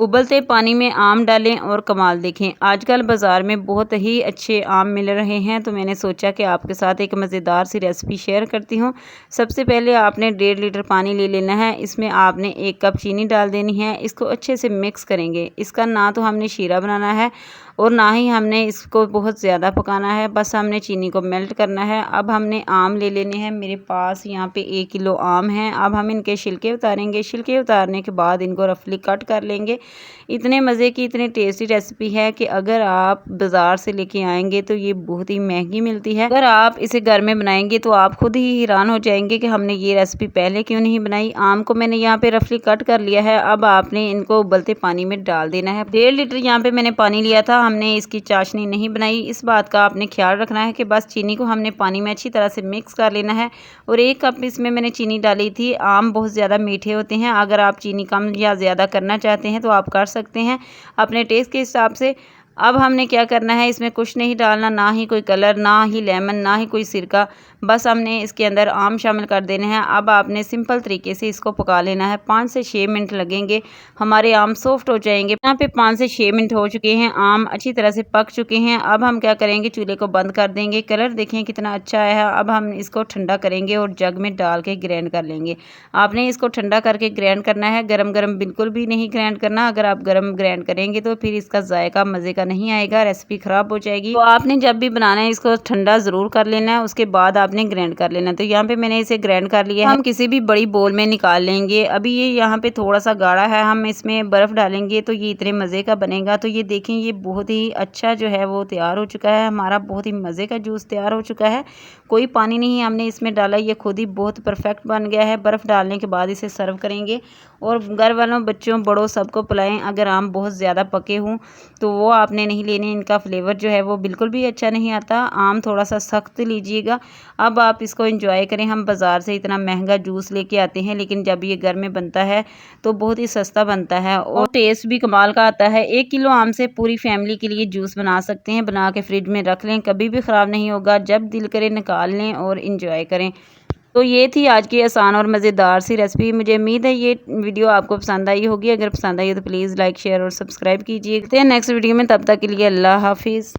उबलते पानी में आम डालें और कमाल देखें। आजकल बाज़ार में बहुत ही अच्छे आम मिल रहे हैं, तो मैंने सोचा कि आपके साथ एक मज़ेदार सी रेसिपी शेयर करती हूँ। सबसे पहले आपने 1.5 लीटर पानी ले लेना है। इसमें आपने 1 कप चीनी डाल देनी है। इसको अच्छे से मिक्स करेंगे। इसका ना तो हमने शीरा बनाना है और ना ही हमने इसको बहुत ज़्यादा पकाना है, बस हमने चीनी को मेल्ट करना है। अब हमने आम ले लेने हैं। मेरे पास यहाँ पे 1 किलो आम हैं। अब हम इनके छिलके उतारेंगे। छिलके उतारने के बाद इनको रफली कट कर लेंगे। इतने मज़े की, इतनी टेस्टी रेसिपी है कि अगर आप बाज़ार से लेके आएंगे तो ये बहुत ही महंगी मिलती है। अगर आप इसे घर में बनाएंगे तो आप खुद ही हैरान हो जाएंगे कि हमने ये रेसिपी पहले क्यों नहीं बनाई। आम को मैंने यहाँ पे रफली कट कर लिया है। अब आपने इनको उबलते पानी में डाल देना है। 1.5 लीटर यहाँ पे मैंने पानी लिया था। हमने इसकी चाशनी नहीं बनाई। इस बात का आपने ख्याल रखना है कि बस चीनी को हमने पानी में अच्छी तरह से मिक्स कर लेना है। और 1 कप इसमें मैंने चीनी डाली थी। आम बहुत ज़्यादा मीठे होते हैं, अगर आप चीनी कम या ज़्यादा करना चाहते हैं तो आप कर सकते हैं अपने टेस्ट के हिसाब से। अब हमने क्या करना है, इसमें कुछ नहीं डालना, ना ही कोई कलर, ना ही लेमन, ना ही कोई सिरका। बस हमने इसके अंदर आम शामिल कर देने हैं। अब आपने सिंपल तरीके से इसको पका लेना है। 5 से 6 मिनट लगेंगे, हमारे आम सॉफ्ट हो जाएंगे। यहाँ पे 5 से 6 मिनट हो चुके हैं, आम अच्छी तरह से पक चुके हैं। अब हम क्या करेंगे, चूल्हे को बंद कर देंगे। कलर देखें कितना अच्छा आया है। अब हम इसको ठंडा करेंगे और जग में डाल के ग्राइंड कर लेंगे। आपने इसको ठंडा करके ग्राइंड करना है, गरम गरम बिल्कुल भी नहीं ग्राइंड करना। अगर आप गरम ग्राइंड करेंगे तो फिर इसका जायका मज़े का नहीं आएगा, रेसिपी ख़राब हो जाएगी। तो आपने जब भी बनाना है इसको ठंडा ज़रूर कर लेना है, उसके बाद आपने ग्राइंड कर लेना। तो यहाँ पे मैंने इसे ग्राइंड कर लिया है। हम किसी भी बड़ी बोल में निकाल लेंगे। अभी ये यहाँ पे थोड़ा सा गाढ़ा है, हम इसमें बर्फ़ डालेंगे तो ये इतने मज़े का बनेगा। तो ये देखें, ये बहुत ही अच्छा जो है वो तैयार हो चुका है। हमारा बहुत ही मज़े का जूस तैयार हो चुका है। कोई पानी नहीं हमने इसमें डाला, ये खुद ही बहुत परफेक्ट बन गया है। बर्फ़ डालने के बाद इसे सर्व करेंगे और घर वालों, बच्चों, बड़ों सबको पिलाएं। अगर आम बहुत ज़्यादा पके हों तो वो आपने नहीं लेने, इनका फ्लेवर जो है वो बिल्कुल भी अच्छा नहीं आता। आम थोड़ा सा सख्त लीजिएगा। अब आप इसको एंजॉय करें। हम बाज़ार से इतना महंगा जूस लेके आते हैं, लेकिन जब ये घर में बनता है तो बहुत ही सस्ता बनता है और टेस्ट भी कमाल का आता है। 1 किलो आम से पूरी फैमिली के लिए जूस बना सकते हैं। बना के फ्रिज में रख लें, कभी भी ख़राब नहीं होगा। जब दिल करे निकाल लें और इंजॉय करें। तो ये थी आज की आसान और मज़ेदार सी रेसिपी। मुझे उम्मीद है ये वीडियो आपको पसंद आई होगी। अगर पसंद आई हो तो प्लीज़ लाइक, शेयर और सब्सक्राइब कीजिए। नेक्स्ट वीडियो में, तब तक के लिए अल्लाह हाफिज़।